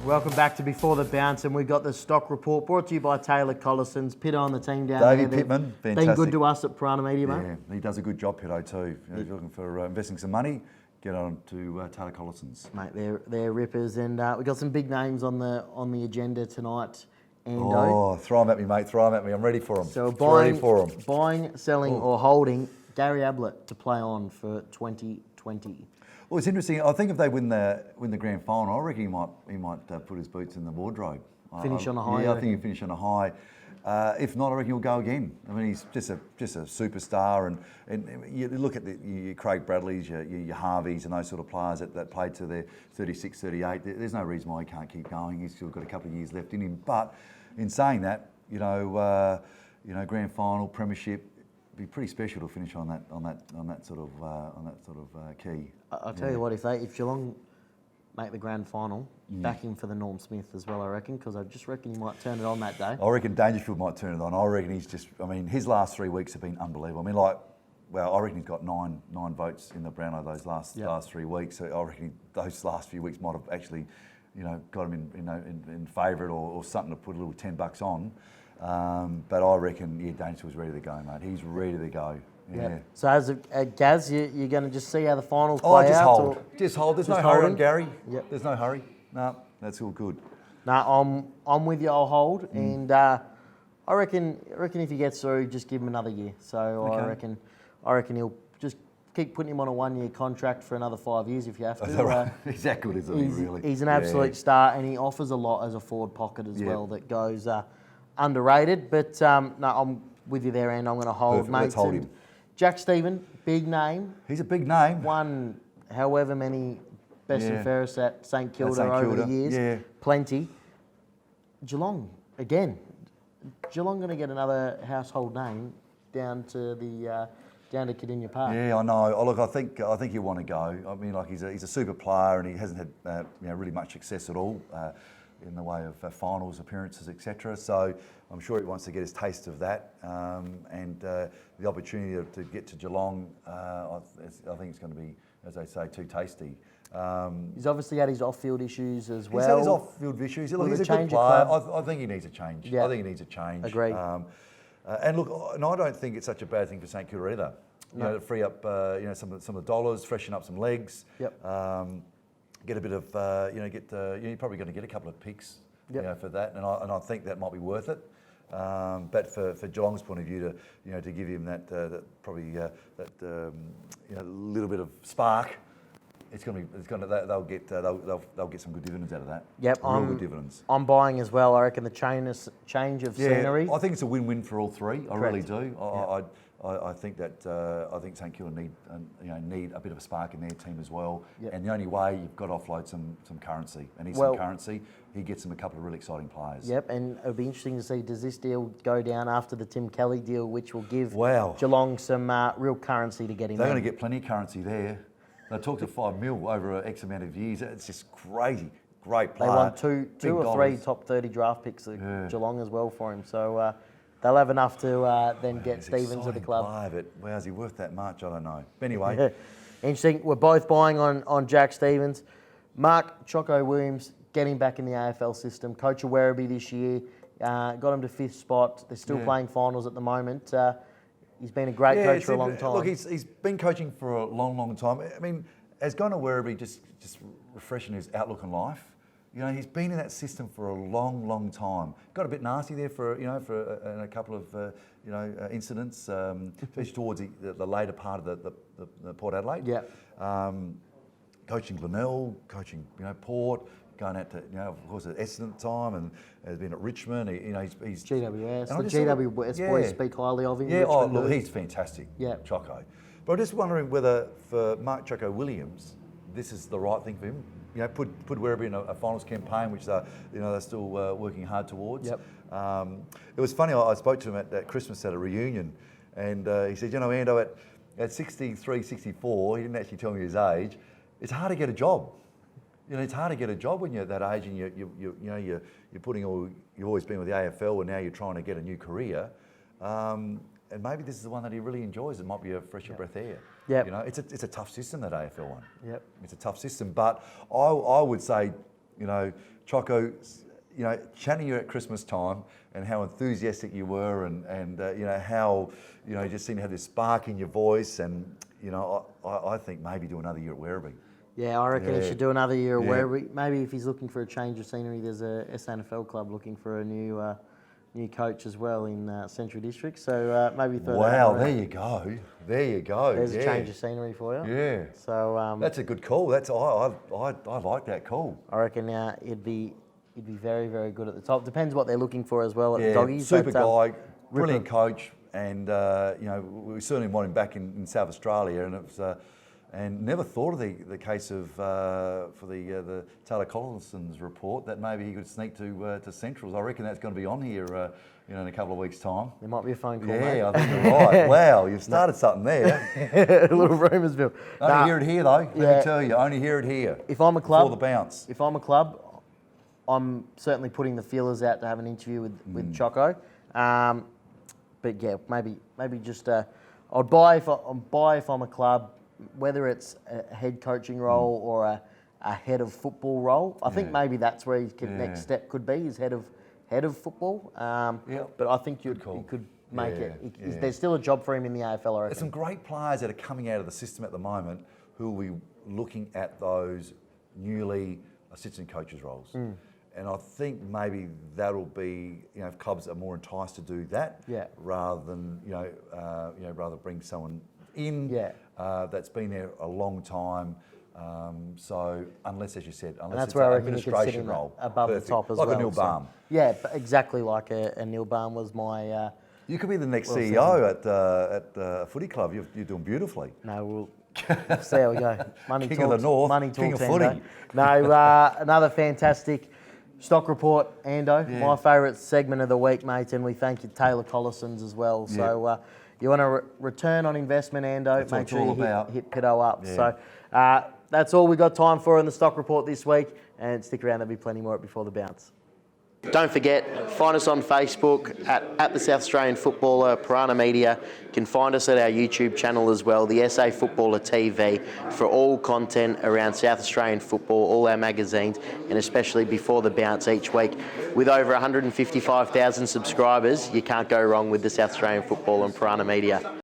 Welcome back to Before the Bounce, and we've got the stock report brought to you by Taylor Collison's. Pitto on the team down Davey there. Pittman, fantastic. Been good to us at Piranha Media, mate. Yeah, he does a good job, Pitto, too. You know, if you're looking for investing some money, get on to Taylor Collison's. Mate, they're rippers, and we've got some big names on the agenda tonight. Ando. Oh, throw them at me, mate. Throw them at me. I'm ready for them. So buying, selling, or holding Gary Ablett to play on for 2020. Well, it's interesting. I think if they win the grand final, I reckon he might put his boots in the wardrobe. Finish on a high. Yeah, I think he'll finish on a high. If not, I reckon he'll go again. I mean, he's just a superstar, and you look at your Craig Bradleys, your Harveys, and those sort of players that played to their 36, 38. There's no reason why he can't keep going. He's still got a couple of years left in him. But in saying that, grand final, premiership. Be pretty special to finish on that sort of key. I'll tell you what, if Geelong make the grand final, back him for the Norm Smith as well, I reckon, because I just reckon he might turn it on that day. I reckon Dangerfield might turn it on. I reckon his last 3 weeks have been unbelievable. I reckon he's got nine votes in the Brownlow those last 3 weeks. So I reckon those last few weeks might have actually, got him in favourite or something to put a little $10 on. But I reckon, Dangerfield's ready to go, mate. He's ready to go. Yeah. Yep. So as Gaz, you're going to just see how the finals play out? Just hold. There's no hurry on Gary. Yep. There's no hurry. No, that's all good. No, I'm with you. I'll hold, and I reckon if he gets through, just give him another year. So okay. I reckon he'll just keep putting him on a 1-year contract for another 5 years if you have to. Is that right? He's that good, isn't he? Really? He's an absolute star, and he offers a lot as a forward pocket as well that goes underrated. But no, I'm with you there, and I'm going to hold. Perfect. Let's hold him. Jack Stephen, big name. He's a big name. Won however many best and fairest at St Kilda over the years. Yeah. Plenty. Geelong, again. Geelong going to get another household name down to Cardinia Park. Yeah, I know. Oh, look, I think he'll want to go. I mean, he's a super player, and he hasn't had really much success at all in the way of finals appearances, etc. So I'm sure he wants to get his taste of that, and the opportunity to get to Geelong, I think it's going to be, as they say, too tasty. He's obviously had his off-field issues as well. He's had his off-field issues. Look, he's a good player. I think he needs a change. Yeah. I think he needs a change. Agreed. And look, I don't think it's such a bad thing for St Kilda either. To free up some of the dollars, freshen up some legs. Yep. Get a bit of you're probably going to get a couple of picks for that, and I think that might be worth it. But for Geelong's point of view, to give him that little bit of spark, they'll get some good dividends out of that. Yep, good dividends. I'm buying as well. I reckon the change of scenery. I think it's a win-win for all three. I really do. Yep. I think St Kilda need a bit of a spark in their team as well. Yep. And the only way you've got to offload some currency, and some currency. He gets them a couple of really exciting players. Yep, and it'll be interesting to see, does this deal go down after the Tim Kelly deal, which will give Geelong some real currency to get him. They're going to get plenty of currency there. They talked to $5 million over X amount of years. It's just crazy. Great player. They won two or three top 30 draft picks at Geelong as well for him. So they'll have enough to then get Stevens to the club. Player, but is he worth that much? I don't know. But anyway. Interesting. We're both buying on Jack Stevens. Mark Choco Williams getting back in the AFL system. Coach of Werribee this year. Got him to 5th spot. They're still playing finals at the moment. He's been a great coach for a long time. Look, he's been coaching for a long, long time. I mean, has gone to Werribee just refreshing his outlook on life. He's been in that system for a long, long time. Got a bit nasty there for a couple of incidents, especially towards the later part of the Port Adelaide. Yeah. Coaching Glenelg, coaching Port, going out to of course at Essendon time, and has been at Richmond. He's GWS. The GWS boys speak highly of him. Yeah. Look, he's fantastic. Yeah. Choco. But I'm just wondering whether for Mark Choco Williams, this is the right thing for him. Put Werribee in a finals campaign, which they're still working hard towards. Yep. It was funny. I spoke to him at Christmas at a reunion, and he said, Ando, at 63, 64, he didn't actually tell me his age. It's hard to get a job. It's hard to get a job when you're at that age, and you're putting all. You've always been with the AFL, and now you're trying to get a new career. And maybe this is the one that he really enjoys. It might be a fresher breath of air. Yeah. It's a tough system, that AFL one. Yep. It's a tough system, but I would say You know, Choco, you know, chatting to you at Christmas time and how enthusiastic you were and you know, how, you know, you just seem to have this spark in your voice and, you know, I think maybe do another year at Werribee. Yeah, I reckon he should do another year at Werribee. Maybe if he's looking for a change of scenery, there's a SNFL club looking for a new coach as well in Central District. So maybe throw that. Wow, there you go. There you go. There's a change of scenery for you. Yeah. So that's a good call. That's I like that call. I reckon it'd be very, very good at the top. Depends what they're looking for as well at the Doggies. Super guy, brilliant coach, and you know, we certainly want him back in South Australia, and it was. And never thought of the case of for the Taylor Collison's report that maybe he could sneak to Centrals. I reckon that's going to be on here, you know, in a couple of weeks' time. There might be a phone call. Yeah, mate. I think you're right. Wow, you've started something there. A little rumours, Bill. Only hear it here, though. Let me tell you, only hear it here. If I'm a club, before the bounce. If I'm a club, I'm certainly putting the feelers out to have an interview with Choco. But yeah, maybe just I'd buy if I'm a club. Whether it's a head coaching role or a head of football role, I think maybe that's where his next step could be, is head of football. But I think he could make it. There's still a job for him in the AFL, I reckon. There's some great players that are coming out of the system at the moment who will be looking at those newly assistant coaches roles. And I think maybe that'll be, you know, if clubs are more enticed to do that, rather than rather bring someone in that's been there a long time. So unless, as you said, it's an administration role above the top as like well. Like a Neil Baum. Yeah, exactly like a Neil Baum was my. You could be the next CEO at a footy club. You're doing beautifully. No, we'll see how we go. Money King talks, of the North, money King talks, of footy. Ando. No, another fantastic stock report, Ando. My favourite segment of the week, mate, and we thank you, Taylor Collison's as well. So you want a return on investment, Ando, make sure you hit Pido up. So that's all we got time for in the stock report this week, and stick around, there'll be plenty more before the bounce. Don't forget, find us on Facebook at the South Australian Footballer, Piranha Media. You can find us at our YouTube channel as well, the SA Footballer TV, for all content around South Australian football, all our magazines, and especially before the bounce each week. With over 155,000 subscribers, you can't go wrong with the South Australian Football and Piranha Media.